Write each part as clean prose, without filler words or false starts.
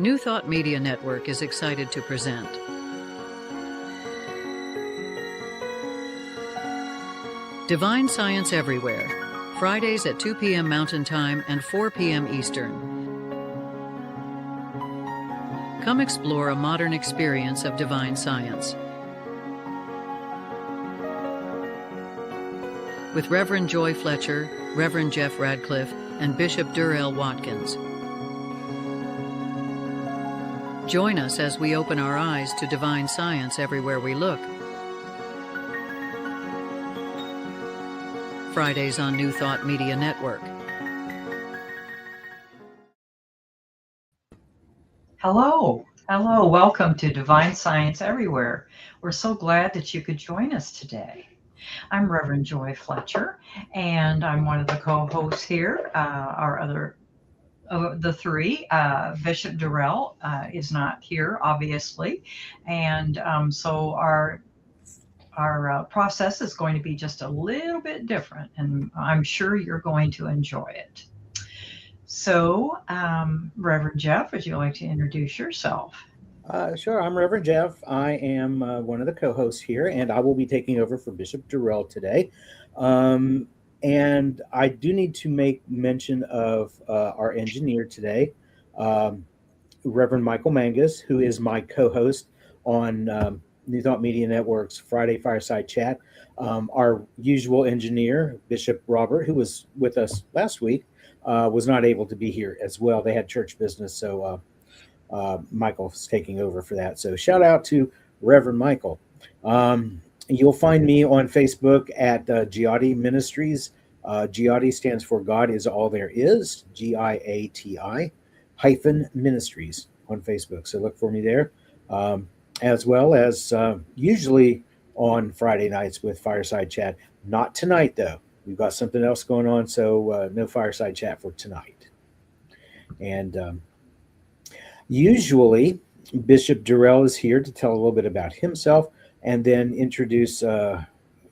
New Thought Media Network is excited to present Divine Science Everywhere, Fridays at 2 p.m. Mountain Time and 4 p.m. Eastern. Come explore a modern experience of divine science. With Reverend Joy Fletcher, Reverend Jeff Radcliff, and Bishop Durrell Watkins. Join us as we open our eyes to divine science everywhere we look. Fridays on New Thought Media Network. Hello, welcome to Divine Science Everywhere. We're so glad that you could join us today. I'm Reverend Joy Fletcher, and I'm one of the co-hosts here. Our other the three, Bishop Durrell is not here, obviously, and so our process is going to be just a little bit different, and I'm sure you're going to enjoy it. So, Reverend Jeff, would you like to introduce yourself? Sure, I'm Reverend Jeff. I am one of the co-hosts here, and I will be taking over for Bishop Durrell today. And I do need to make mention of our engineer today, Reverend Michael Mangus, who is my co-host on New Thought Media Network's Friday Fireside Chat. Our usual engineer, Bishop Robert, who was with us last week, was not able to be here as well. They had church business, so Michael's taking over for that. So shout out to Reverend Michael. You'll find me on Facebook at Giatti Ministries. Giatti stands for God is All There Is, Giati -Ministries on Facebook. So look for me there, as well as usually on Friday nights with Fireside Chat. Not tonight, though. We've got something else going on, so no Fireside Chat for tonight. And usually, Bishop Durrell is here to tell a little bit about himself and then introduce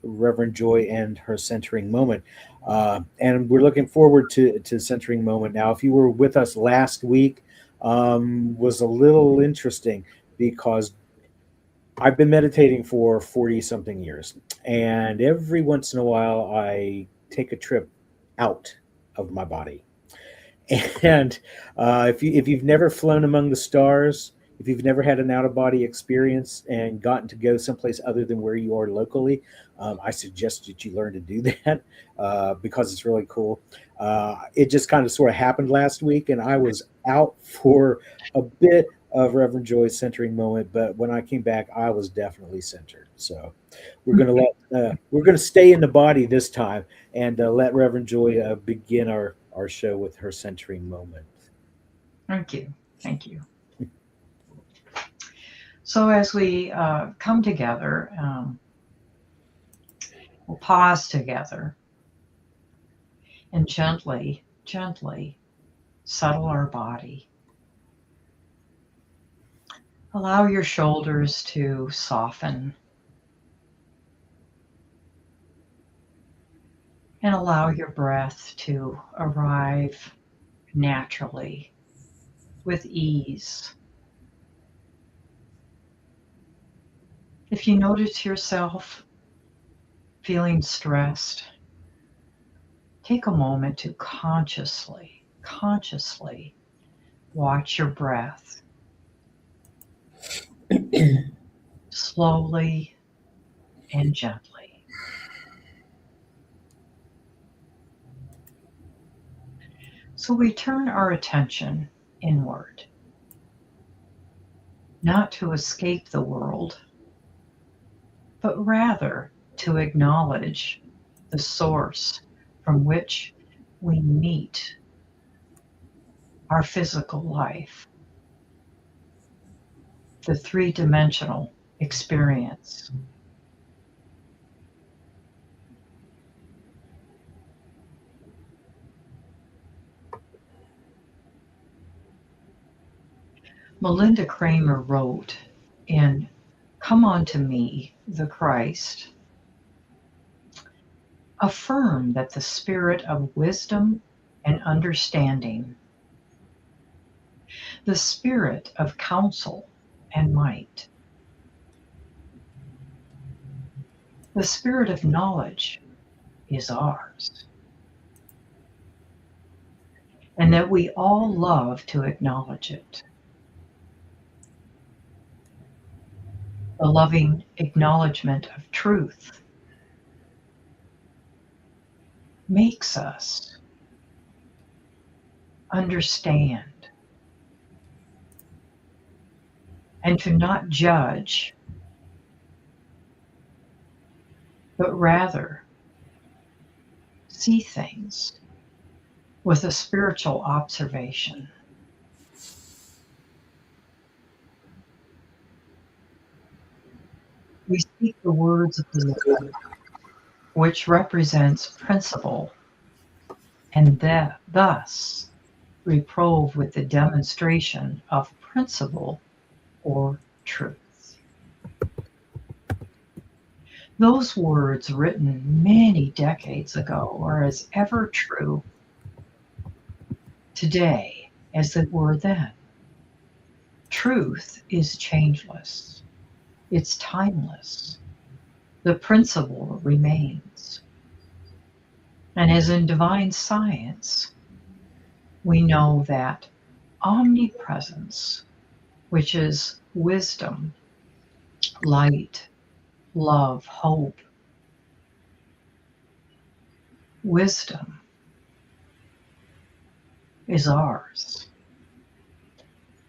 Reverend Joy and her centering moment. And we're looking forward to centering moment. Now, if you were with us last week, was a little interesting because I've been meditating for 40-something years. And every once in a while, I take a trip out of my body. And if you've never flown among the stars, if you've never had an out-of-body experience and gotten to go someplace other than where you are locally, I suggest that you learn to do that because it's really cool. It just kind of sort of happened last week, and I was out for a bit of Reverend Joy's centering moment, but when I came back, I was definitely centered. So we're gonna stay in the body this time and let Reverend Joy begin our show with her centering moment. Thank you. So as we come together, we'll pause together and gently settle our body. Allow your shoulders to soften and allow your breath to arrive naturally with ease. If you notice yourself feeling stressed, take a moment to consciously watch your breath. Slowly and gently. So we turn our attention inward, not to escape the world, but rather to acknowledge the source from which we meet our physical life, the three-dimensional experience. Melinda Kramer wrote in Come Unto Me, the Christ, affirm that the spirit of wisdom and understanding the spirit of counsel and might, the spirit of knowledge is ours, and that we all love to acknowledge it. The loving acknowledgement of truth makes us understand and to not judge, but rather see things with a spiritual observation. We speak the words of the Lord, which represents principle, and that thus reprove with the demonstration of principle or truth. Those words written many decades ago are as ever true today as they were then. Truth is changeless. It's timeless. The principle remains. And as in divine science, we know that omnipresence, which is wisdom, light, love, hope, wisdom is ours.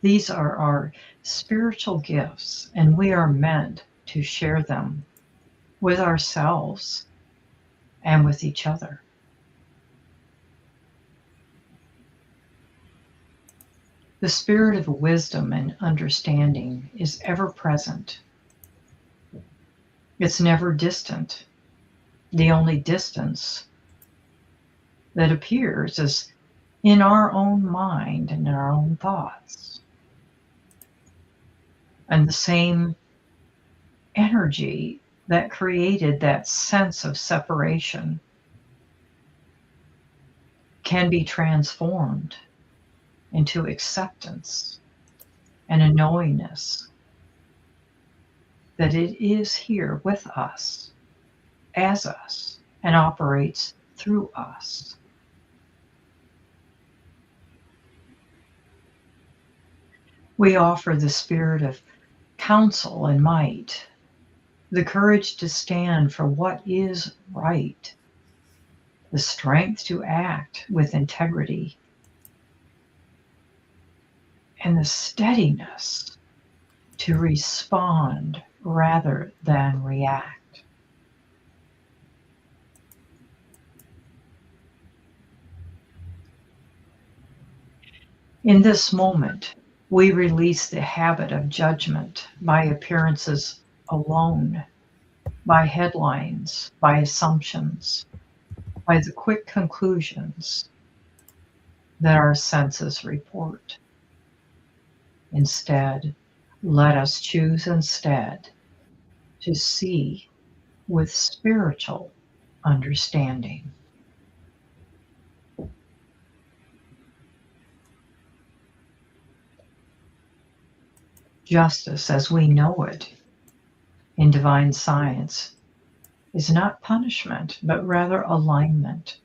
These are our spiritual gifts, and we are meant to share them with ourselves and with each other. The spirit of wisdom and understanding is ever present. It's never distant. The only distance that appears is in our own mind and in our own thoughts. And the same energy that created that sense of separation can be transformed into acceptance and a knowingness that it is here with us, as us, and operates through us. We offer the spirit of counsel and might, the courage to stand for what is right, the strength to act with integrity, and the steadiness to respond rather than react. In this moment, we release the habit of judgment by appearances alone, by headlines, by assumptions, by the quick conclusions that our senses report. Instead, let us choose instead to see with spiritual understanding. Justice as we know it in divine science is not punishment, but rather alignment.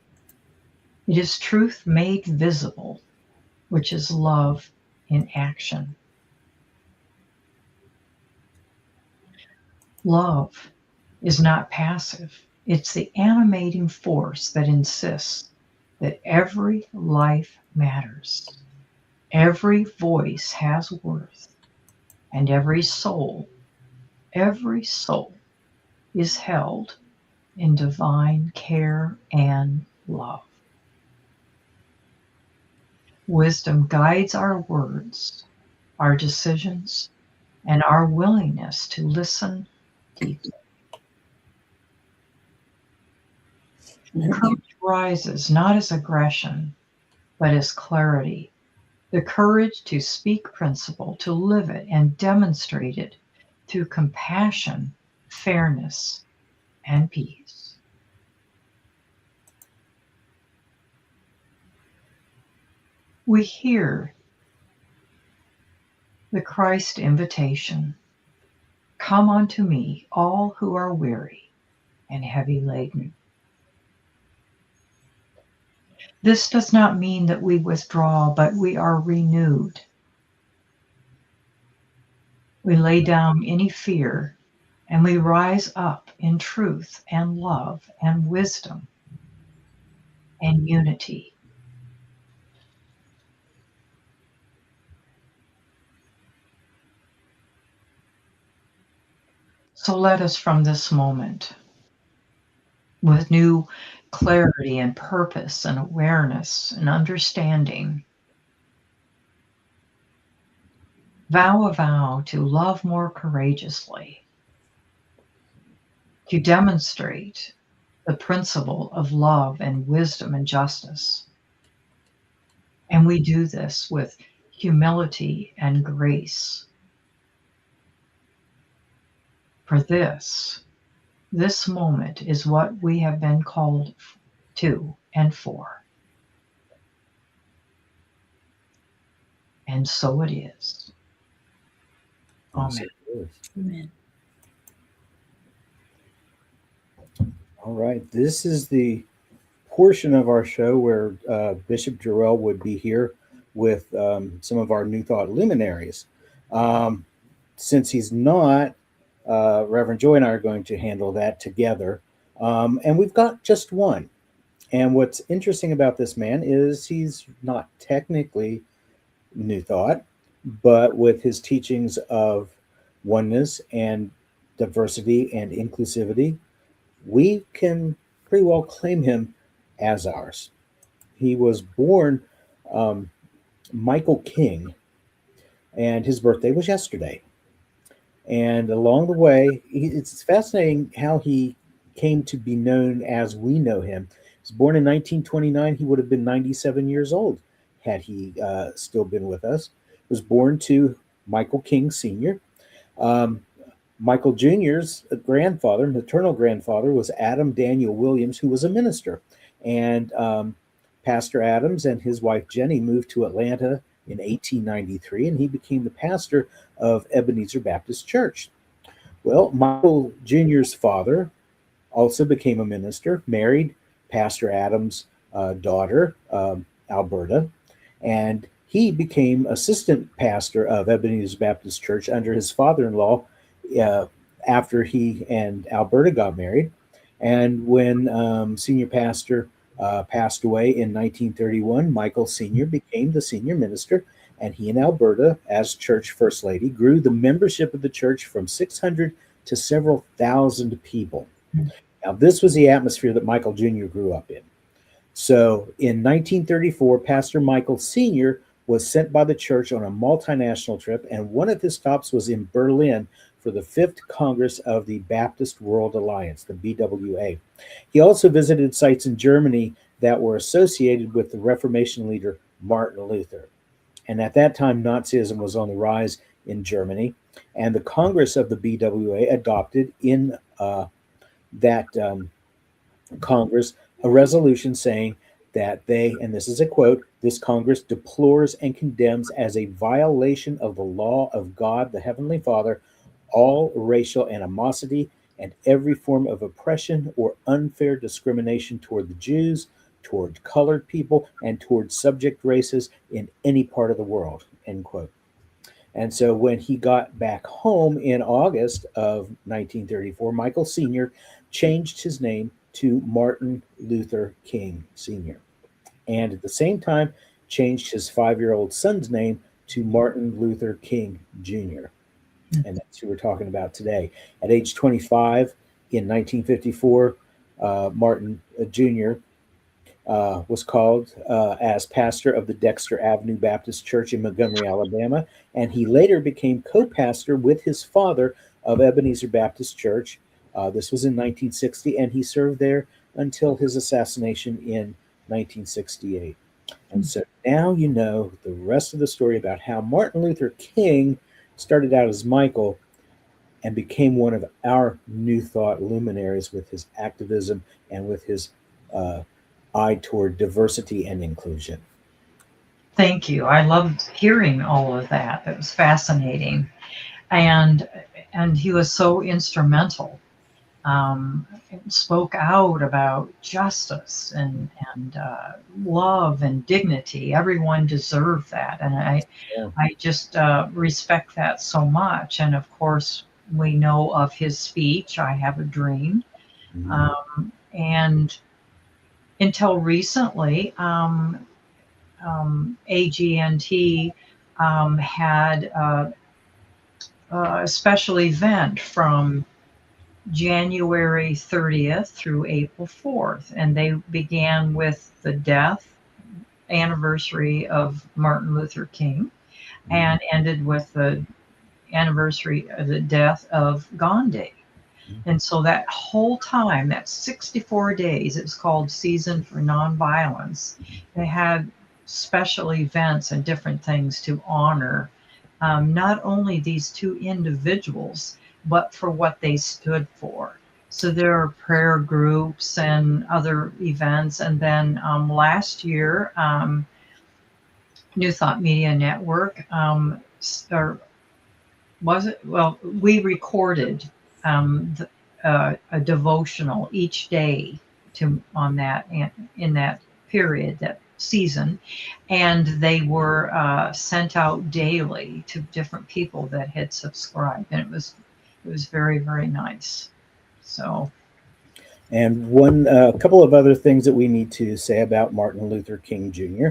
It is truth made visible, which is love in action. Love is not passive. It's the animating force that insists that every life matters, every voice has worth, and every soul is held in divine care and love. Wisdom guides our words, our decisions, and our willingness to listen deeply. Courage rises not as aggression, but as clarity. The courage to speak principle, to live it and demonstrate it through compassion, fairness, and peace. We hear The Christ invitation. Come unto me, all who are weary and heavy laden. This does not mean that we withdraw, but we are renewed. We lay down any fear and we rise up in truth and love and wisdom and unity. So let us from this moment, with new clarity and purpose and awareness and understanding, vow a vow to love more courageously, to demonstrate the principle of love and wisdom and justice. And we do this with humility and grace. For this moment is what we have been called to and for. And so it is. Amen. Amen. All right. This is the portion of our show where Bishop Durrell would be here with some of our New Thought luminaries. Since he's not, Reverend Joy and I are going to handle that together. And we've got just one. And what's interesting about this man is he's not technically New Thought, but with his teachings of oneness and diversity and inclusivity, we can pretty well claim him as ours. He was born Michael King, and his birthday was yesterday. And along the way, it's fascinating how he came to be known as we know him. He was born in 1929. He would have been 97 years old had he still been with us. He was born to Michael King Sr. Michael Jr.'s grandfather, maternal grandfather, was Adam Daniel Williams, who was a minister. And Pastor Adams and his wife Jenny moved to Atlanta in 1893, and he became the pastor of Ebenezer Baptist Church. Well, Michael Jr.'s father also became a minister, married Pastor Adams' daughter, Alberta, and he became assistant pastor of Ebenezer Baptist Church under his father-in-law after he and Alberta got married. And when senior pastor passed away in 1931, Michael Sr. became the senior minister, and he and Alberta, as church first lady, grew the membership of the church from 600 to several thousand people. Now, this was the atmosphere that Michael Jr. grew up in. So in 1934, Pastor Michael Sr. was sent by the church on a multinational trip, and one of his stops was in Berlin for the 5th Congress of the Baptist World Alliance, the BWA. He also visited sites in Germany that were associated with the Reformation leader Martin Luther. And at that time, Nazism was on the rise in Germany, and the Congress of the BWA adopted in that Congress a resolution saying that they, and this is a quote, this Congress deplores and condemns as a violation of the law of God, the Heavenly Father, all racial animosity and every form of oppression or unfair discrimination toward the Jews, toward colored people, and toward subject races in any part of the world, end quote. And so when he got back home in August of 1934, Michael Sr. changed his name to Martin Luther King Sr. And at the same time, changed his 5-year-old son's name to Martin Luther King Jr. And that's who we're talking about today. At age 25 in 1954, Martin Jr. Was called as pastor of the Dexter Avenue Baptist Church in Montgomery, Alabama, and he later became co-pastor with his father of Ebenezer Baptist Church. This was in 1960, and he served there until his assassination in 1968. And so now you know the rest of the story about how Martin Luther King started out as Michael and became one of our New Thought luminaries with his activism and with his eye toward diversity and inclusion. Thank you. I loved hearing all of that. It was fascinating, and he was so instrumental. Spoke out about justice and love and dignity. Everyone deserved that, and Yeah. I just respect that so much. And of course, we know of his speech, "I Have a Dream," and until recently, AGNT had a special event from January 30th through April 4th, and they began with the death anniversary of Martin Luther King and ended with the anniversary of the death of Gandhi. And so that whole time, that 64 days, it was called Season for Nonviolence. They had special events and different things to honor not only these two individuals, but for what they stood for. So there are prayer groups and other events. And then last year, New Thought Media Network, or was it? Well, we recorded a devotional each day on that in that period, that season, and they were sent out daily to different people that had subscribed, and it was very, very nice. So, and a couple of other things that we need to say about Martin Luther King Jr.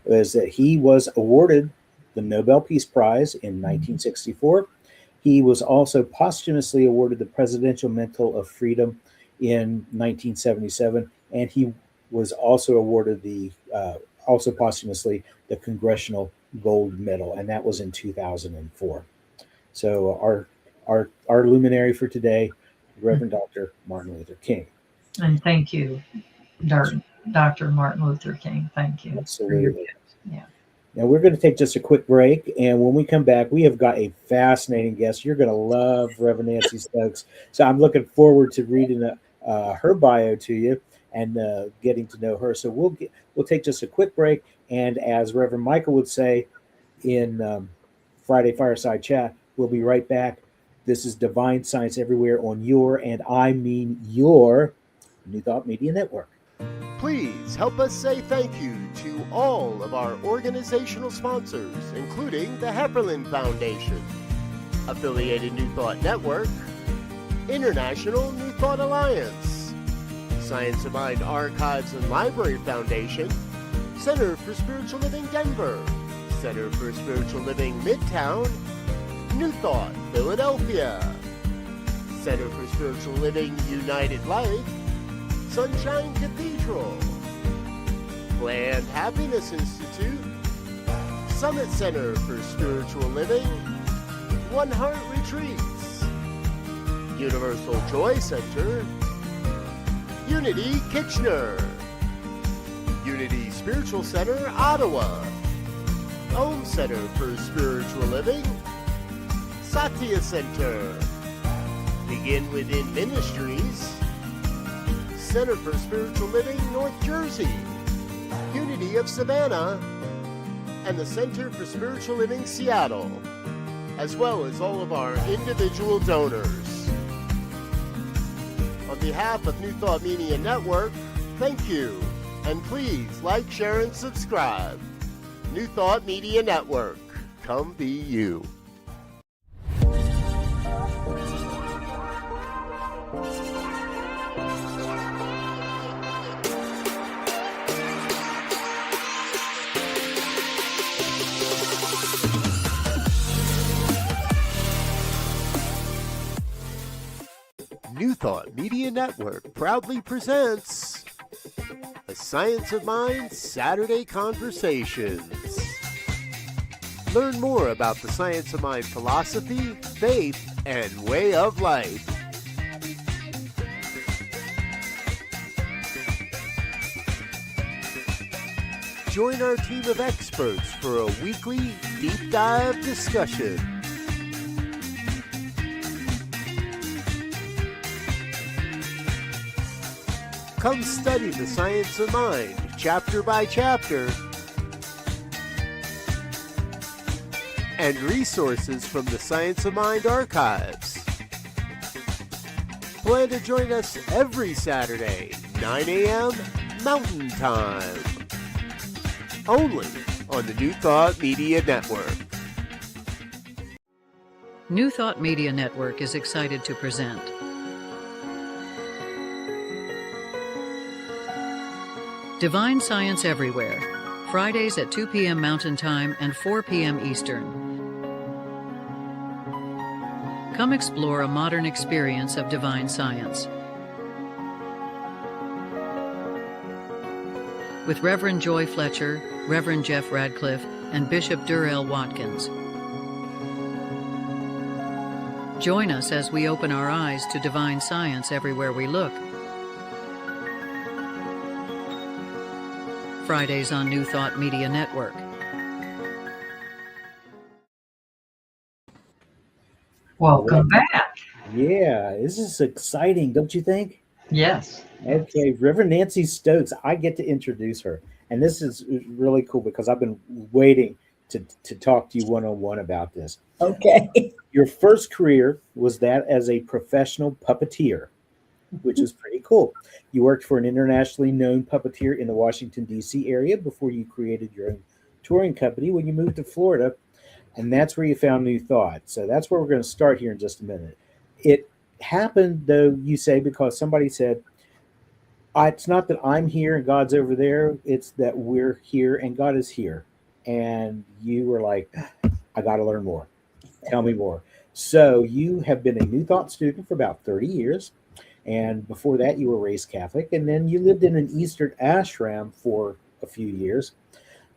is that he was awarded the Nobel Peace Prize in 1964. He was also posthumously awarded the Presidential Medal of Freedom in 1977, and he was also awarded also posthumously the Congressional Gold Medal, and that was in 2004. So our luminary for today, Reverend Dr. Martin Luther King. And thank you, Dr. Martin Luther King. Thank you. Absolutely. Yeah. Now we're going to take just a quick break, and when we come back, we have got a fascinating guest. You're going to love Reverend Nancy Stokes. So I'm looking forward to reading her bio to you and getting to know her. So we'll take just a quick break, and as Reverend Michael would say in Friday Fireside Chat, we'll be right back. This is Divine Science Everywhere on your, and I mean your, New Thought Media Network. Please help us say thank you to all of our organizational sponsors, including the Hepperlin Foundation, Affiliated New Thought Network, International New Thought Alliance, Science of Mind Archives and Library Foundation, Center for Spiritual Living Denver, Center for Spiritual Living Midtown, New Thought Philadelphia, Center for Spiritual Living United Life, Sunshine Cathedral, Planned Happiness Institute, Summit Center for Spiritual Living, One Heart Retreats, Universal Joy Center, Unity Kitchener, Unity Spiritual Center Ottawa, Om Center for Spiritual Living, Satya Center, Begin Within Ministries, Center for Spiritual Living North Jersey, Unity of Savannah, and the Center for Spiritual Living Seattle, as well as all of our individual donors. On behalf of New Thought Media Network, thank you, and please like, share, and subscribe. New Thought Media Network, come be you. New Thought Media Network proudly presents the Science of Mind Saturday Conversations. Learn more about the Science of Mind philosophy, faith, and way of life. Join our team of experts for a weekly deep dive discussion. Come study the science of mind, chapter by chapter, and resources from the Science of Mind archives. Plan to join us every Saturday, 9 a.m. Mountain Time. Only on the New Thought Media Network. New Thought Media Network is excited to present Divine Science Everywhere, Fridays at 2 p.m. Mountain Time and 4 p.m. Eastern. Come explore a modern experience of divine science. With Reverend Joy Fletcher, Reverend Jeff Radcliff, and Bishop Durrell Watkins. Join us as we open our eyes to divine science everywhere we look. Fridays on New Thought Media Network. Welcome back. Yeah, this is exciting, don't you think? Yes. Okay, Reverend Nancy Stokes, I get to introduce her. And this is really cool because I've been waiting to talk to you one-on-one about this. Okay. Your first career was that as a professional puppeteer, which is pretty cool. You worked for an internationally known puppeteer in the Washington, D.C. area before you created your own touring company when you moved to Florida. And that's where you found New Thought. So that's where we're going to start here in just a minute. It happened, though, you say, because somebody said, it's not that I'm here and God's over there. It's that we're here and God is here. And you were like, I got to learn more. Tell me more. So you have been a New Thought student for about 30 years. And before that, you were raised Catholic. And then you lived in an Eastern ashram for a few years.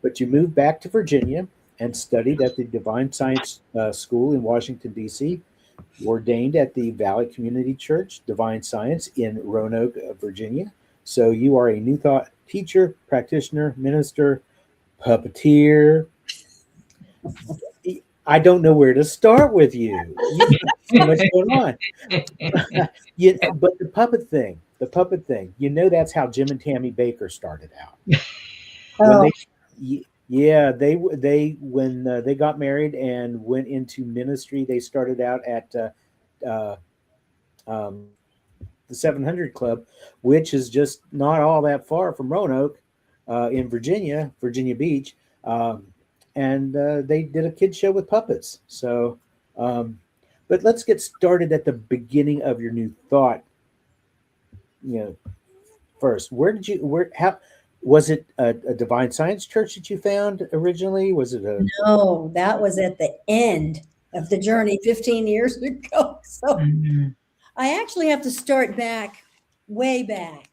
But you moved back to Virginia and studied at the Divine Science School in Washington, D.C., ordained at the Valley Community Church, Divine Science in Roanoke, Virginia. So you are a New Thought teacher, practitioner, minister, puppeteer. I don't know where to start with you. You've got so much going on. But the puppet thing, that's how Jim and Tammy Baker started out. Oh. When they got married and went into ministry, they started out at the 700 Club, which is just not all that far from Roanoke in Virginia Beach. And they did a kids show with puppets. So, but let's get started at the beginning of your New Thought. First, how was it a Divine Science church that you found originally? Was it No, that was at the end of the journey 15 years ago. So I actually have to start way back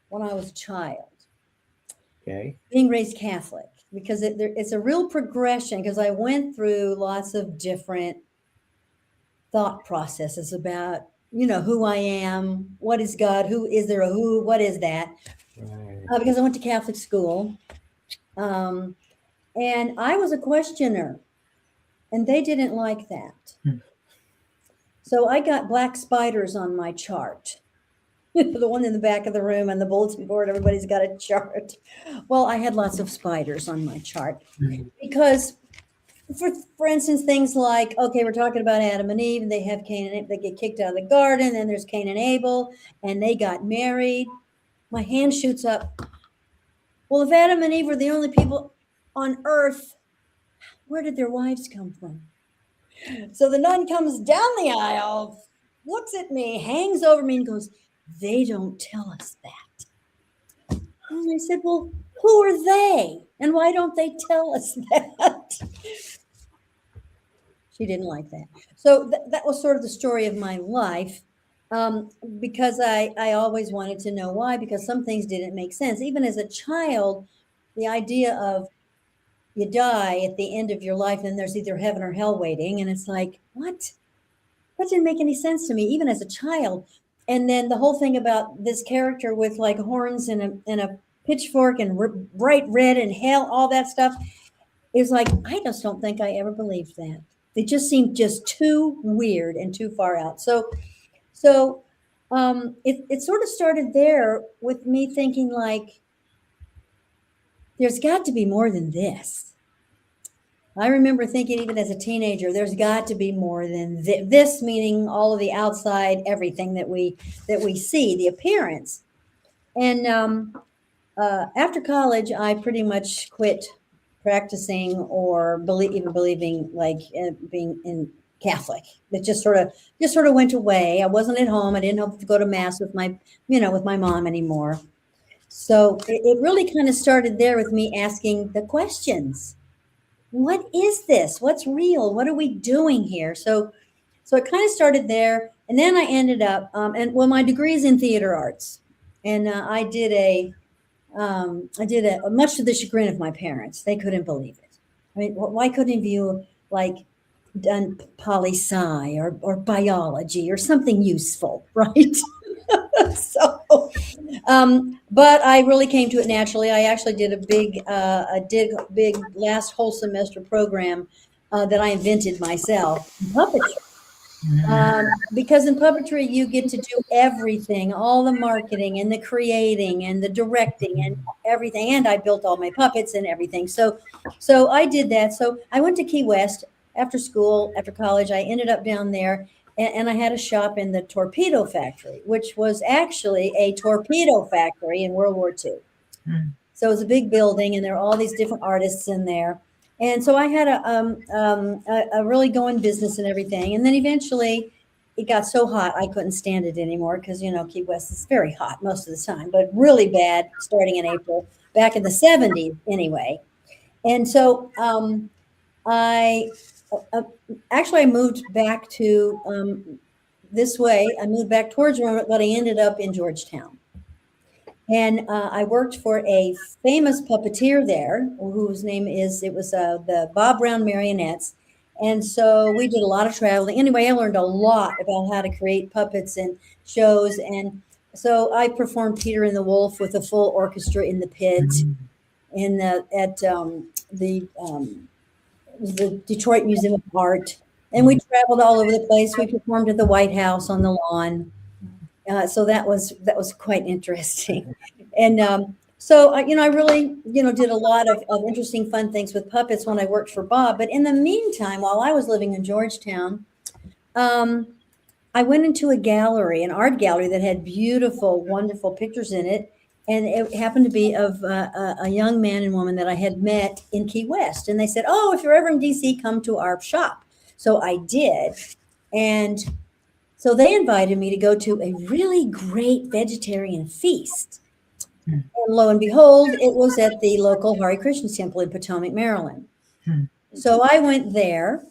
when I was a child. Okay. Being raised Catholic. Because it's a real progression, because I went through lots of different thought processes about, who I am, what is God, who is there, what is that? Right. Because I went to Catholic school, and I was a questioner, and they didn't like that. So I got black spiders on my chart. The one in the back of the room and the bulletin board, everybody's got a chart. Well, I had lots of spiders on my chart because, for instance, things like, okay, we're talking about Adam and Eve, and they have Cain and Abel, they get kicked out of the garden, and there's Cain and Abel, and they got married. My hand shoots up. Well, if Adam and Eve were the only people on earth, where did their wives come from? So the nun comes down the aisle, looks at me, hangs over me, and goes, they don't tell us that. And I said, well, who are they? And why don't they tell us that? She didn't like that. So that was sort of the story of my life, because I always wanted to know why, because some things didn't make sense. Even as a child, the idea of you die at the end of your life, and there's either heaven or hell waiting. And it's like, what? That didn't make any sense to me, even as a child. And then the whole thing about this character with like horns and a pitchfork and bright red and hell, all that stuff is like, I just don't think I ever believed that. It just seemed just too weird and too far out. So it sort of started there with me thinking like, there's got to be more than this. I remember thinking, even as a teenager, there's got to be more than this, meaning all of the outside, everything that we see, the appearance. And after college, I pretty much quit practicing or even believing, like being in Catholic. It just sort of went away. I wasn't at home. I didn't have to go to mass with my mom anymore. So it really kind of started there with me asking the questions. What is this? What's real? What are we doing here? So it kind of started there. And then I ended up, my degree is in theater arts. And I did a, much to the chagrin of my parents. They couldn't believe it. I mean, why couldn't you done poli-sci or biology or something useful, right? So, but I really came to it naturally. I actually did a big last whole semester program that I invented myself, puppetry. Because in puppetry, you get to do everything, all the marketing and the creating and the directing and everything. And I built all my puppets and everything. So I did that. So I went to Key West after school, after college. I ended up down there. And I had a shop in the torpedo factory, which was actually a torpedo factory in World War II. So it was a big building, and there were all these different artists in there. And so I had a really going business and everything. And then eventually it got so hot, I couldn't stand it anymore because, Key West is very hot most of the time, but really bad starting in April, back in the 70s anyway. And so I moved back to this way. I moved back towards Rome, but I ended up in Georgetown. And I worked for a famous puppeteer there, whose name was the Bob Brown Marionettes. And so we did a lot of traveling. Anyway, I learned a lot about how to create puppets and shows. And so I performed Peter and the Wolf with a full orchestra in the pit the Detroit Museum of Art, and we traveled all over the place. We performed at the White House on the lawn, so that was quite interesting. And so I really did a lot of interesting, fun things with puppets when I worked for Bob. But in the meantime, while I was living in Georgetown, I went into a gallery, an art gallery that had beautiful, wonderful pictures in it. And it happened to be of a young man and woman that I had met in Key West. And they said, "Oh, if you're ever in DC, come to our shop." So I did. And so they invited me to go to a really great vegetarian feast. And lo and behold, it was at the local Hare Krishna temple in Potomac, Maryland. So I went there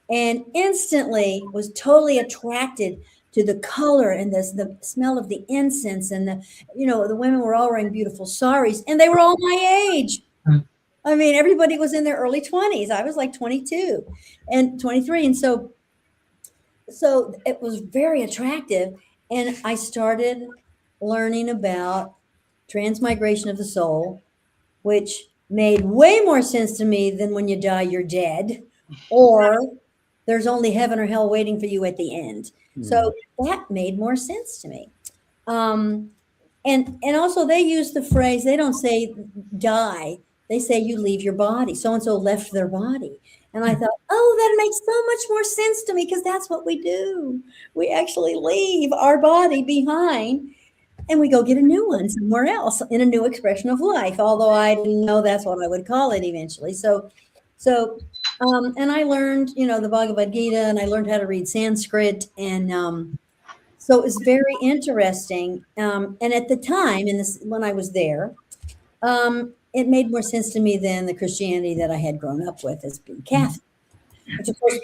and instantly was totally attracted to the color and the smell of the incense, and the women were all wearing beautiful saris, and they were all my age. I mean, everybody was in their early 20s. I was like 22 and 23. And so it was very attractive. And I started learning about transmigration of the soul, which made way more sense to me than when you die, you're dead, or there's only heaven or hell waiting for you at the end. So that made more sense to me. And also they use the phrase, they don't say die, they say you leave your body. So-and-so left their body. And I thought, oh, that makes so much more sense to me, because that's what we do. We actually leave our body behind and we go get a new one somewhere else in a new expression of life. Although I didn't know that's what I would call it eventually. And I learned, the Bhagavad Gita, and I learned how to read Sanskrit. And so it was very interesting. And at the time, when I was there, it made more sense to me than the Christianity that I had grown up with as being Catholic. Which of course,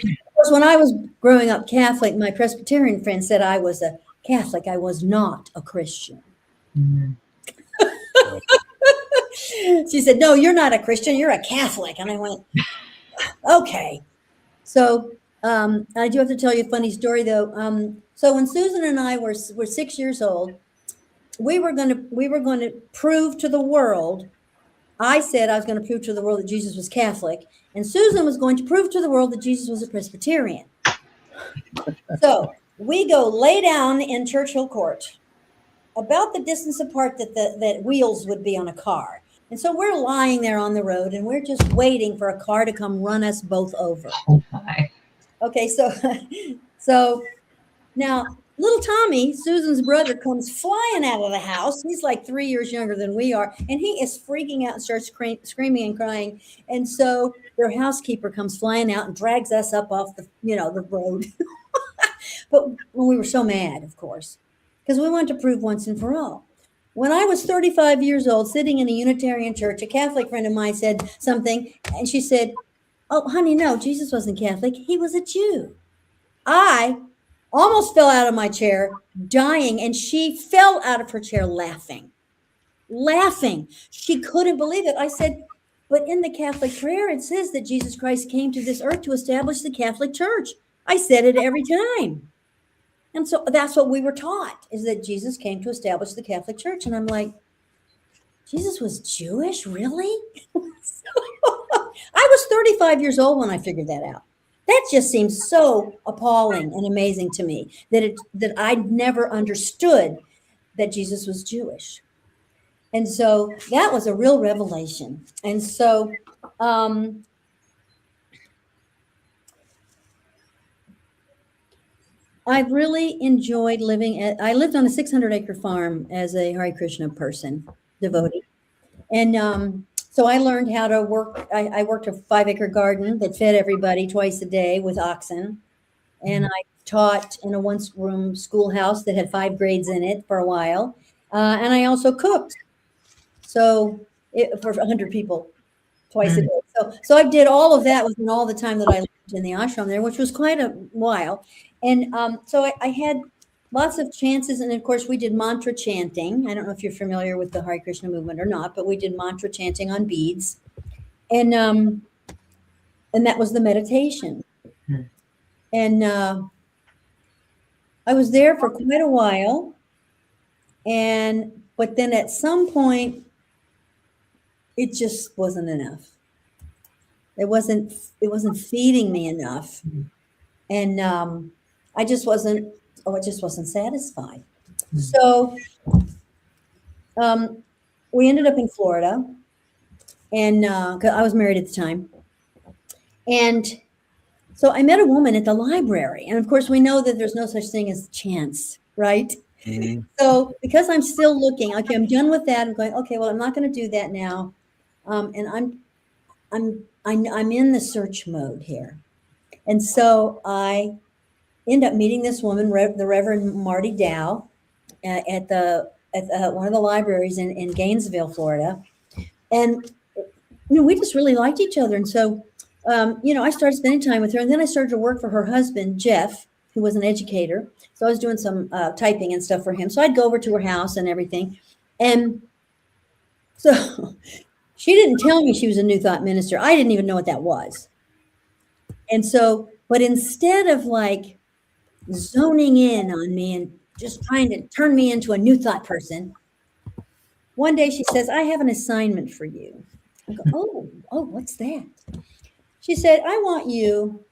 when I was growing up Catholic, my Presbyterian friend said I was a Catholic. I was not a Christian. She said, "No, you're not a Christian. You're a Catholic." And I went, okay. So I do have to tell you a funny story, though. So when Susan and I were 6 years old, we were going to prove to the world. I said I was going to prove to the world that Jesus was Catholic, and Susan was going to prove to the world that Jesus was a Presbyterian. So we go lay down in Churchill Court, about the distance apart that wheels would be on a car. And so we're lying there on the road and we're just waiting for a car to come run us both over. Oh my. Okay, so so now little Tommy, Susan's brother, comes flying out of the house. He's like 3 years younger than we are, and he is freaking out and starts screaming and crying. And so their housekeeper comes flying out and drags us up off the road. But we were so mad, of course, because we wanted to prove once and for all. When I was 35 years old, sitting in a Unitarian church, a Catholic friend of mine said something, and she said, "Oh, honey, no, Jesus wasn't Catholic. He was a Jew." I almost fell out of my chair, dying, and she fell out of her chair laughing. She couldn't believe it. I said, "But in the Catholic prayer, it says that Jesus Christ came to this earth to establish the Catholic Church." I said it every time. And so that's what we were taught, is that Jesus came to establish the Catholic Church. And I'm like, Jesus was Jewish? Really? I was 35 years old when I figured that out. That just seems so appalling and amazing to me that I never understood that Jesus was Jewish. And so that was a real revelation. And so I've really enjoyed I lived on a 600-acre farm as a Hare Krishna person, devotee. And so I learned how to work. I worked a 5-acre garden that fed everybody twice a day with oxen. And I taught in a one-room schoolhouse that had 5 grades in it for a while. And I also cooked. So for 100 people twice a day. So I did all of that within all the time that I lived in the ashram there, which was quite a while. And so I had lots of chances. And of course, we did mantra chanting. I don't know if you're familiar with the Hare Krishna movement or not, but we did mantra chanting on beads. And that was the meditation. And I was there for quite a while. But then at some point, it just wasn't enough. It wasn't feeding me enough. And it just wasn't satisfied. So we ended up in Florida, and 'cause I was married at the time. And so I met a woman at the library. And of course, we know that there's no such thing as chance, right? Mm-hmm. So because I'm still looking, okay, I'm done with that. I'm going, okay, well, I'm not going to do that now. And I'm in the search mode here. And so I end up meeting this woman, the Reverend Marty Dow, at one of the libraries in Gainesville, Florida. And we just really liked each other. And so, I started spending time with her. And then I started to work for her husband, Jeff, who was an educator. So I was doing some typing and stuff for him. So I'd go over to her house and everything. And so she didn't tell me she was a New Thought minister. I didn't even know what that was. And so, but instead of like zoning in on me and just trying to turn me into a New Thought person, one day she says, "I have an assignment for you." I go, oh, what's that? She said, "I want you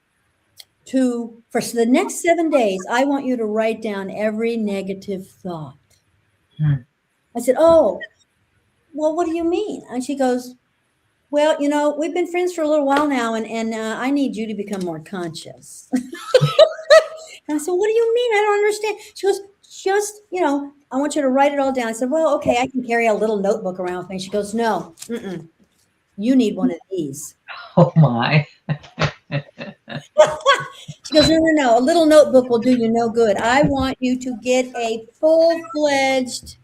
for the next 7 days, I want you to write down every negative thought." I said, "Oh, well, what do you mean?" And she goes, "Well, we've been friends for a little while now, and I need you to become more conscious." And I said, "What do you mean? I don't understand." She goes, "Just, I want you to write it all down." I said, "Well, okay, I can carry a little notebook around with me." She goes, "No, you need one of these." Oh my. She goes, no, a little notebook will do you no good. I want you to get a full-fledged,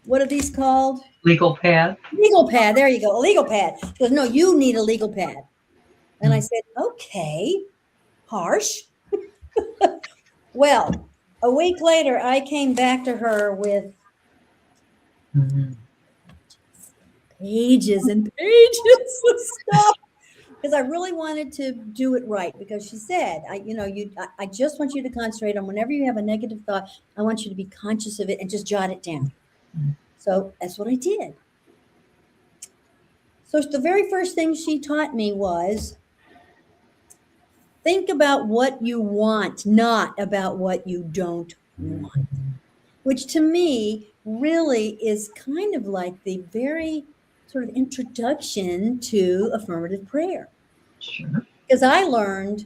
what are these called? Legal pad. Legal pad. There you go. A legal pad. She goes, "No, you need a legal pad." And I said, "Okay, harsh." Well, a week later, I came back to her with pages and pages of stuff because I really wanted to do it right. Because she said, I just want you to concentrate on whenever you have a negative thought, I want you to be conscious of it and just jot it down. So that's what I did. So the very first thing she taught me was think about what you want, not about what you don't want, which to me really is kind of like the very sort of introduction to affirmative prayer. Sure. Because I learned,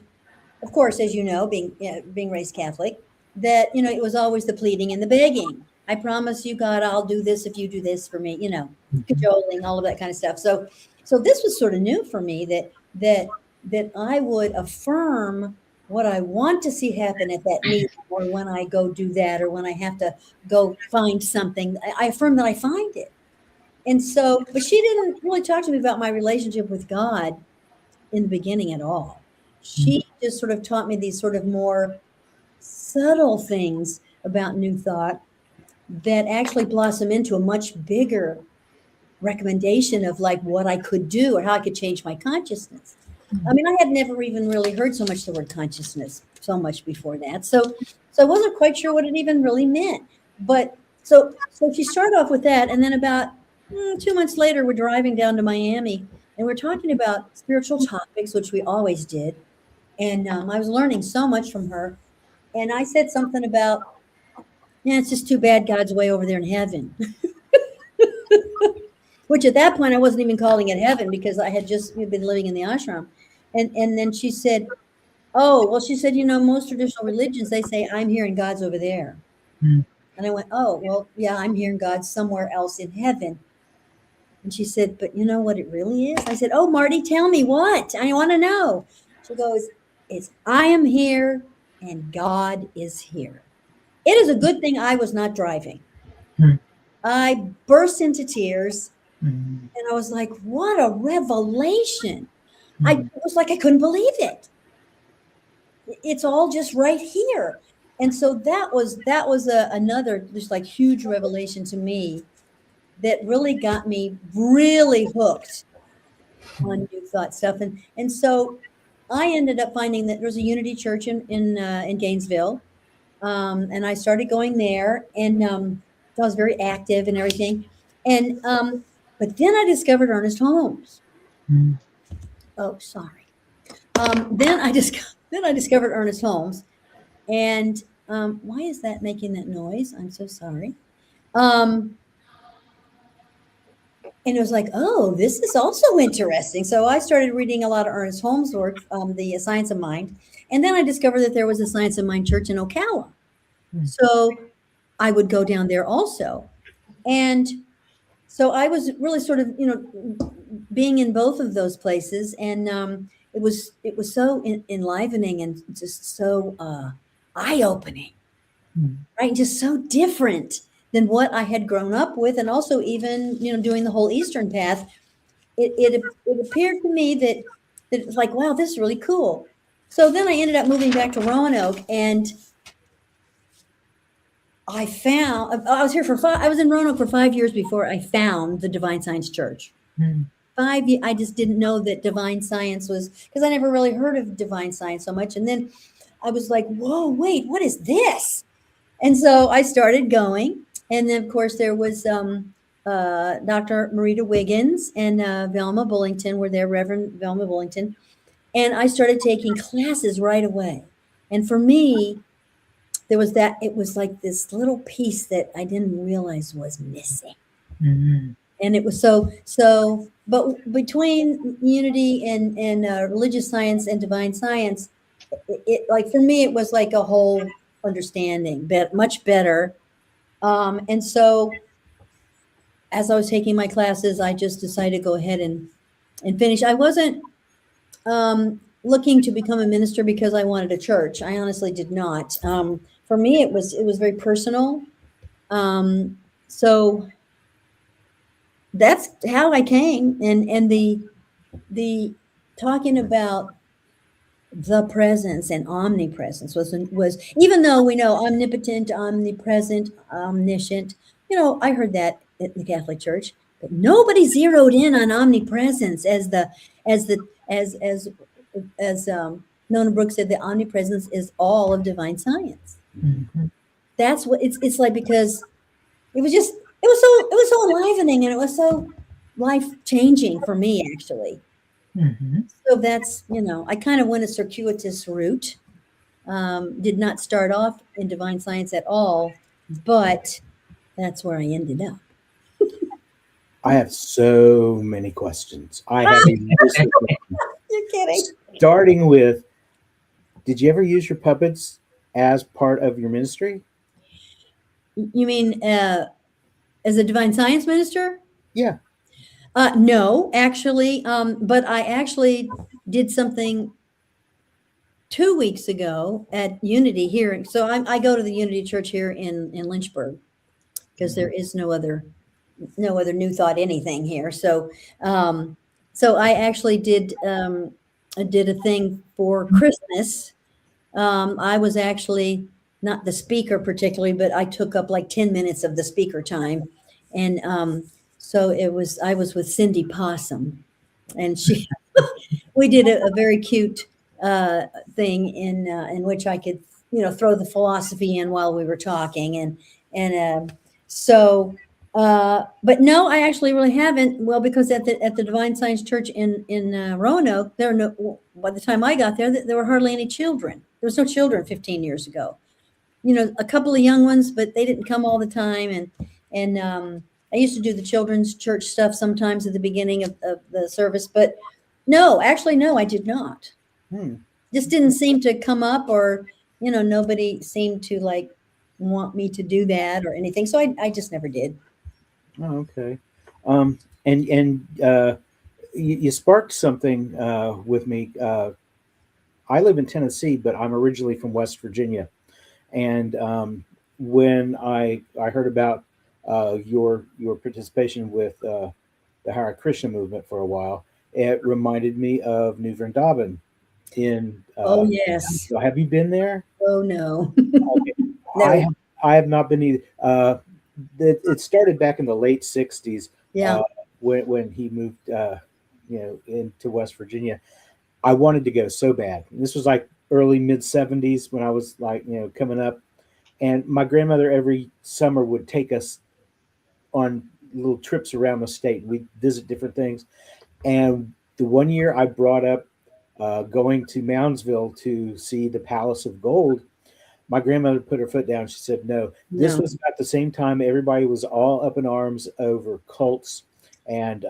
of course, as you know, being raised Catholic, that it was always the pleading and the begging. I promise you, God, I'll do this if you do this for me. Cajoling, all of that kind of stuff. So this was sort of new for me that I would affirm what I want to see happen at that meeting, or when I go do that, or when I have to go find something. I affirm that I find it. And so, but she didn't really talk to me about my relationship with God in the beginning at all. She just sort of taught me these sort of more subtle things about New Thought that actually blossom into a much bigger recommendation of like what I could do or how I could change my consciousness. I mean, I had never even really heard so much the word consciousness so much before that. So I wasn't quite sure what it even really meant. But so she started off with that. And then about 2 months later, we're driving down to Miami and we're talking about spiritual topics, which we always did. And I was learning so much from her. And I said something about, it's just too bad God's way over there in heaven. Which at that point, I wasn't even calling it heaven because I had just been living in the ashram. And then she said, she said, most traditional religions, they say, I'm here and God's over there. And I went, yeah, I'm here and God's somewhere else in heaven. And she said, but you know what it really is? I said, oh, Marty, tell me what? I want to know. She goes, I am here and God is here. It is a good thing I was not driving. I burst into tears and I was like, what a revelation. It was like I couldn't believe it. It's all just right here. And so that was another just like huge revelation to me that really got me really hooked on New Thought stuff. And so I ended up finding that there was a Unity Church in Gainesville. And I started going there, and I was very active and everything. And but then I discovered Ernest Holmes. Oh, sorry. Then I discovered Ernest Holmes, and why is that making that noise? I'm so sorry. And it was like, oh, this is also interesting. So I started reading a lot of Ernest Holmes' work, The Science of Mind, and then I discovered that there was a Science of Mind church in Ocala. So I would go down there also. And so I was really sort of, being in both of those places. And it was so enlivening and just so eye-opening, right? Just so different than what I had grown up with. And also even, doing the whole Eastern path, it appeared to me that it was like, wow, this is really cool. So then I ended up moving back to Roanoke, and I was in Roanoke for 5 years before I found the Divine Science Church. 5 years, I just didn't know that divine science was, because I never really heard of divine science so much. And then I was like, whoa, wait, what is this? And so I started going. And then, of course, there was Dr. Marita Wiggins and Velma Bullington were there, Reverend Velma Bullington. And I started taking classes right away. And for me, it was like this little piece that I didn't realize was missing. And it was so, but between unity and religious science and divine science, it like, for me, it was like a whole understanding, but much better. And so as I was taking my classes, I just decided to go ahead and finish. I wasn't looking to become a minister because I wanted a church. I honestly did not. For me, it was very personal. So that's how I came. And the talking about the presence and omnipresence was, even though we know omnipotent, omnipresent, omniscient, I heard that at the Catholic Church, but nobody zeroed in on omnipresence as Nona Brooks said, the omnipresence is all of divine science. That's what it's like, because it was so enlivening, and it was so life changing for me, actually. So that's, I kind of went a circuitous route. Did not start off in divine science at all, but that's where I ended up. I have so many questions. I have a list of questions. You're kidding. Starting with, did you ever use your puppets as part of your ministry? You mean as a divine science minister? Yeah. No, actually, but I actually did something 2 weeks ago at Unity here. So I go to the Unity Church here in Lynchburg because there is no other New Thought anything here. So so I actually did I did a thing for Christmas. I was actually not the speaker particularly, but I took up like 10 minutes of the speaker time. And so I was with Cindy Possum, and we did a very cute thing in which I could, throw the philosophy in while we were talking. But no, I actually really haven't. Well, because at the Divine Science Church in Roanoke, by the time I got there were hardly any children. There was no children 15 years ago. A couple of young ones, but they didn't come all the time. And I used to do the children's church stuff sometimes at the beginning of the service. But no, actually, no, I did not. Just didn't seem to come up, or nobody seemed to like want me to do that or anything. So I just never did. Oh, okay. And you sparked something with me. I live in Tennessee, but I'm originally from West Virginia. And when I heard about your participation with the Hare Krishna movement for a while, it reminded me of New Vrindavan. Oh yes. So have you been there? Oh no. Okay. No. I have not been either. It started back in the late '60s. Yeah. When he moved, into West Virginia. I wanted to go so bad. This was like early mid '70s when I was like, coming up. And my grandmother every summer would take us on little trips around the state. We'd visit different things. And the one year I brought up going to Moundsville to see the Palace of Gold, my grandmother put her foot down. She said, no. This was about the same time everybody was all up in arms over cults and,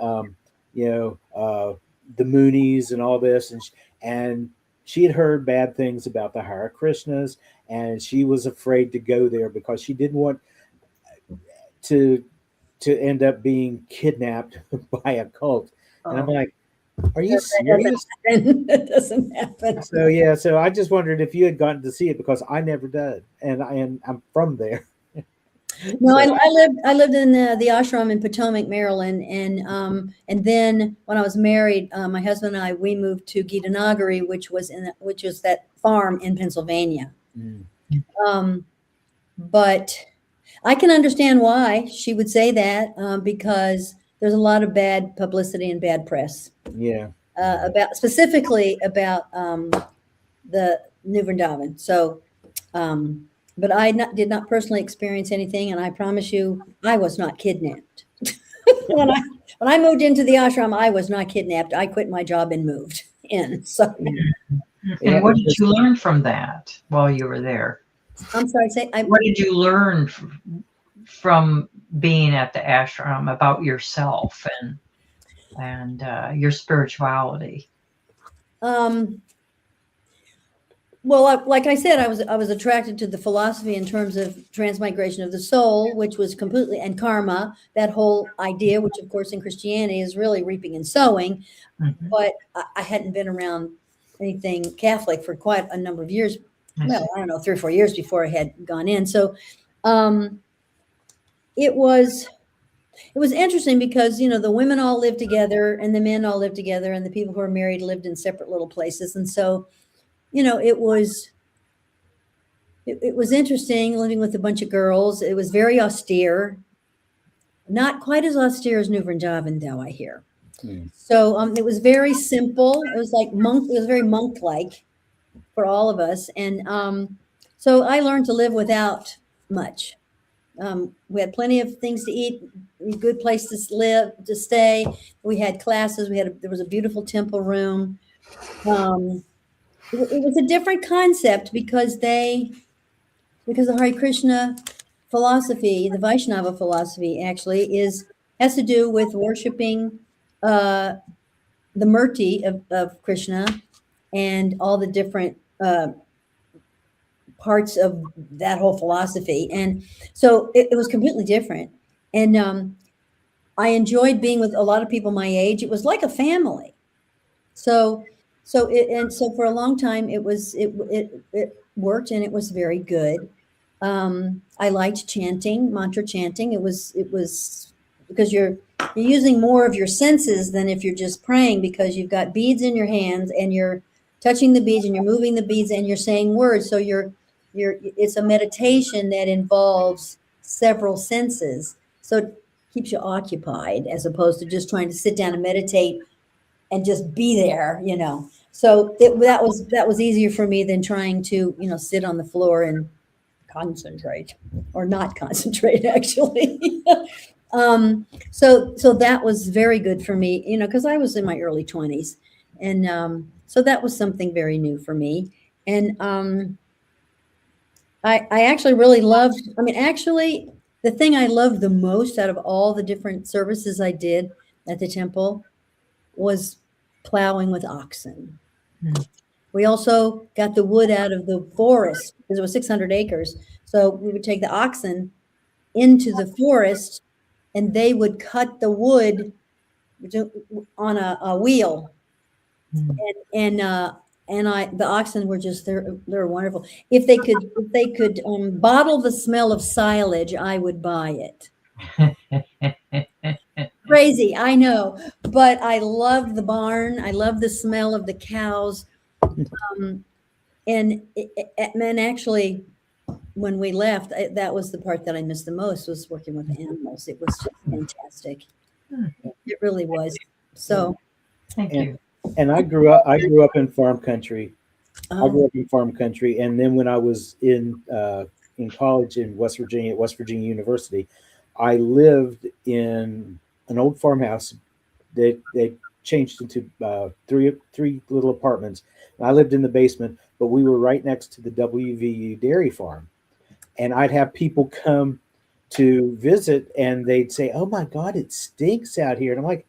the Moonies and all this. And she had heard bad things about the Hare Krishnas, and she was afraid to go there because she didn't want to end up being kidnapped by a cult. And I'm like, are you serious? That doesn't happen. So I just wondered if you had gotten to see it, because I never did, and I'm from there. No, I lived in the ashram in Potomac, Maryland, and then when I was married, my husband and we moved to Gitanagari, which was that farm in Pennsylvania. But I can understand why she would say that, because there's a lot of bad publicity and bad press. Yeah. Specifically about the New Vrindavan. So, but I did not personally experience anything, and I promise you, I was not kidnapped. when I moved into the ashram, I was not kidnapped. I quit my job and moved in. So, and what did you learn from that while you were there? I'm sorry. What did you learn from being at the ashram about yourself and your spirituality? Well, like I said, I was attracted to the philosophy in terms of transmigration of the soul, which was completely, and karma, that whole idea, which of course in Christianity is really reaping and sowing. But I hadn't been around anything Catholic for quite a number of years. Well, I don't know, 3 or 4 years before I had gone in. So it was interesting because, the women all lived together and the men all lived together, and the people who were married lived in separate little places. And so, it was interesting living with a bunch of girls. It was very austere, not quite as austere as New Vrindavan, though, I hear. So it was very simple. It was like it was very monk-like for all of us. And so I learned to live without much. We had plenty of things to eat, a good place to stay. We had classes. There was a beautiful temple room. It was a different concept because the Hare Krishna philosophy, the Vaishnava philosophy, actually has to do with worshiping the Murti of Krishna and all the different parts of that whole philosophy. And so it was completely different. And I enjoyed being with a lot of people my age. It was like a family. So for a long time it worked, and it was very good. I liked chanting, mantra chanting. It was because you're using more of your senses than if you're just praying, because you've got beads in your hands and you're touching the beads and you're moving the beads and you're saying words. So it's a meditation that involves several senses. So it keeps you occupied as opposed to just trying to sit down and meditate and just be there, So that was easier for me than trying to, sit on the floor and concentrate, or not concentrate, actually. So that was very good for me, because I was in my early 20s. And so that was something very new for me. And I actually really loved, the thing I loved the most out of all the different services I did at the temple was plowing with oxen. We also got the wood out of the forest, because it was 600 acres. So we would take the oxen into the forest, and they would cut the wood on a wheel. And the oxen were just, they're wonderful. If they could bottle the smell of silage, I would buy it. Crazy, I know, but I loved the barn. I loved the smell of the cows. And actually, when we left, that was the part that I missed the most, was working with the animals. It was just fantastic. It really was. So, Thank you. And I grew up in farm country. I grew up in farm country, and then when I was in college in West Virginia, at West Virginia University, I lived in an old farmhouse. They changed into three little apartments. And I lived in the basement, but we were right next to the WVU dairy farm. And I'd have people come to visit, and they'd say, "Oh my God, it stinks out here." And I'm like,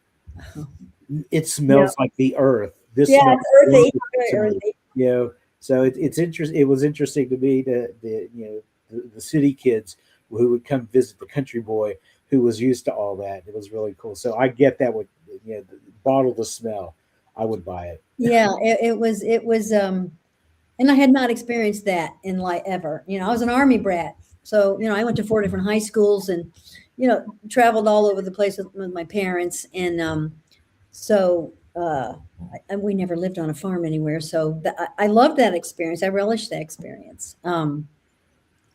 "It smells like the earth." This smells it's earthy. So it's interesting. It was interesting to me that the city kids who would come visit the country boy who was used to all that. It was really cool. So I get that with bottle the smell. I would buy it. Yeah, it was, and I had not experienced that in life ever. I was an Army brat. So, I went to 4 different high schools and, traveled all over the place with my parents. And we never lived on a farm anywhere. So I loved that experience. I relished that experience.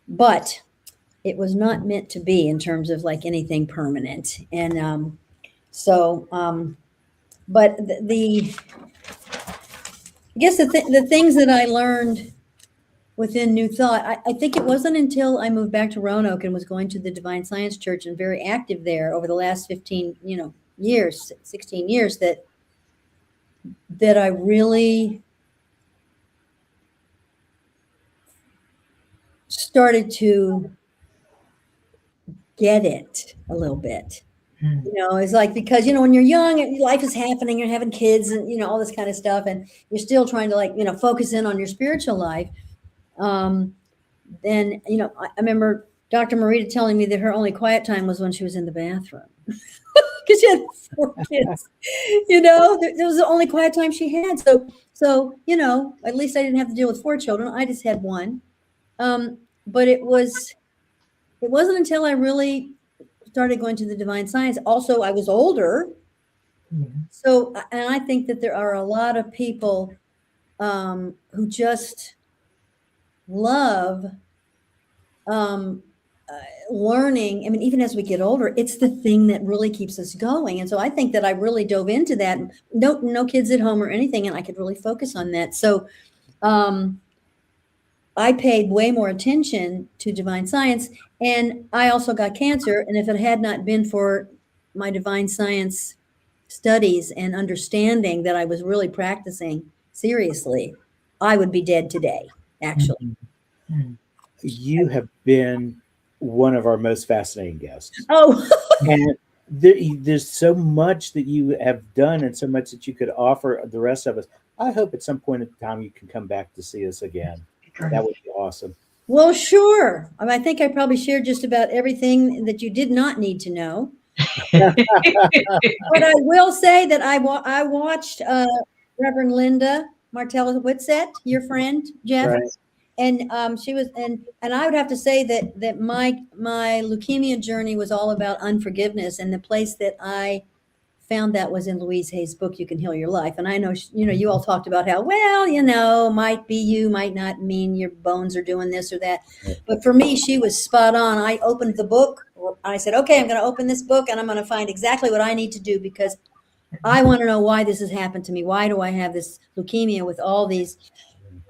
But it was not meant to be in terms of like anything permanent. And but I guess the things that I learned within New Thought, I think it wasn't until I moved back to Roanoke and was going to the Divine Science Church and very active there over the last 16 years, that I really started to get it a little bit. It's like, because, when you're young, life is happening, you're having kids and, all this kind of stuff. And you're still trying to focus in on your spiritual life. Then, I remember Dr. Marita telling me that her only quiet time was when she was in the bathroom. Because she had 4 kids, that was the only quiet time she had. So, at least I didn't have to deal with 4 children. I just had 1. But it wasn't until I really started going to the Divine Science. Also, I was older. So, and I think that there are a lot of people who just love learning. Even as we get older, it's the thing that really keeps us going. And so I think that I really dove into that. No kids at home or anything, and I could really focus on that. So I paid way more attention to Divine Science, and I also got cancer. And if it had not been for my Divine Science studies and understanding that I was really practicing seriously, I would be dead today, actually. You have been one of our most fascinating guests. Oh, there's so much that you have done and so much that you could offer the rest of us. I hope at some point in time you can come back to see us again. That would be awesome. Well, sure. I think I probably shared just about everything that you did not need to know. But I will say that I watched Reverend Linda Martella Whitsett, your friend, Jeff. Right. And she was, and I would have to say that my leukemia journey was all about unforgiveness, and the place that I found that was in Louise Hay's book, You Can Heal Your Life. And I know, you all talked about how, well, might be you, might not mean your bones are doing this or that. But for me, she was spot on. I opened the book. I said, okay, I'm going to open this book and I'm going to find exactly what I need to do, because I want to know why this has happened to me. Why do I have this leukemia with all these,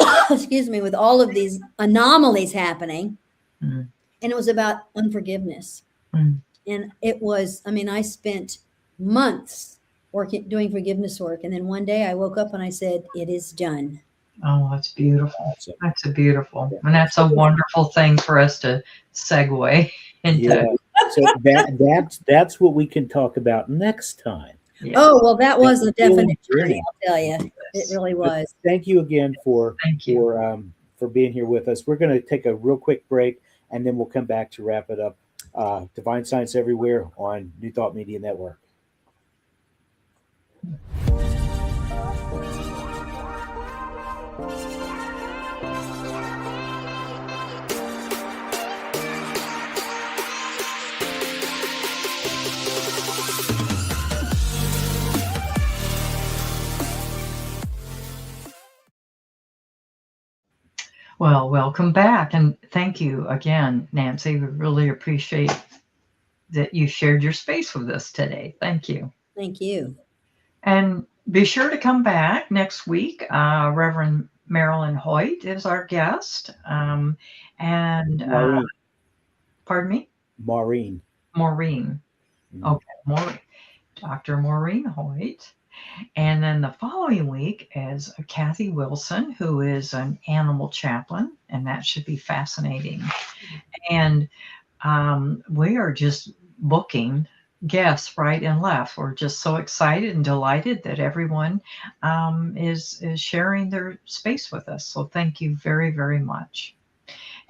with all of these anomalies happening? And it was about unforgiveness. And it was, I spent months doing forgiveness work. And then one day I woke up and I said, it is done. Oh, that's beautiful. That's a beautiful, and that's a wonderful thing for us to segue into. Yeah. So that's what we can talk about next time. Yeah. Oh, well, that was a definite journey, I'll tell you. It really was. But thank you again for being here with us. We're going to take a real quick break, and then we'll come back to wrap it up. Divine Science Everywhere on New Thought Media Network. Well, welcome back, and thank you again, Nancy. We really appreciate that you shared your space with us today. Thank you. Thank you. And be sure to come back next week. Reverend Marilyn Hoyt is our guest. Pardon me? Maureen. Okay, Maureen. Dr. Maureen Hoyt. And then the following week is Kathy Wilson, who is an animal chaplain, and that should be fascinating. And we are just booking guests right and left. We're just so excited and delighted that everyone is sharing their space with us. So thank you very, very much.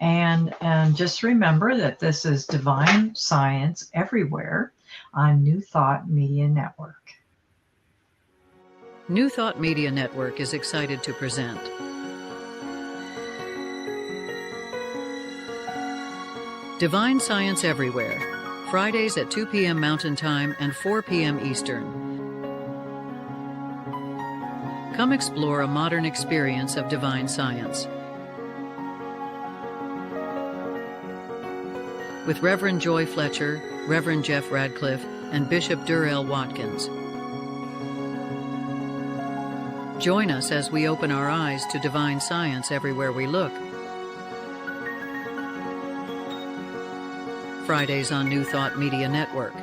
And just remember that this is Divine Science Everywhere on New Thought Media Network. New Thought Media Network is excited to present Divine Science Everywhere, Fridays at 2 p.m. Mountain Time and 4 p.m. Eastern. Come explore a modern experience of divine science. With Reverend Joy Fletcher, Reverend Jeff Radcliff, and Bishop Durrell Watkins. Join us as we open our eyes to divine science everywhere we look. Fridays on New Thought Media Network.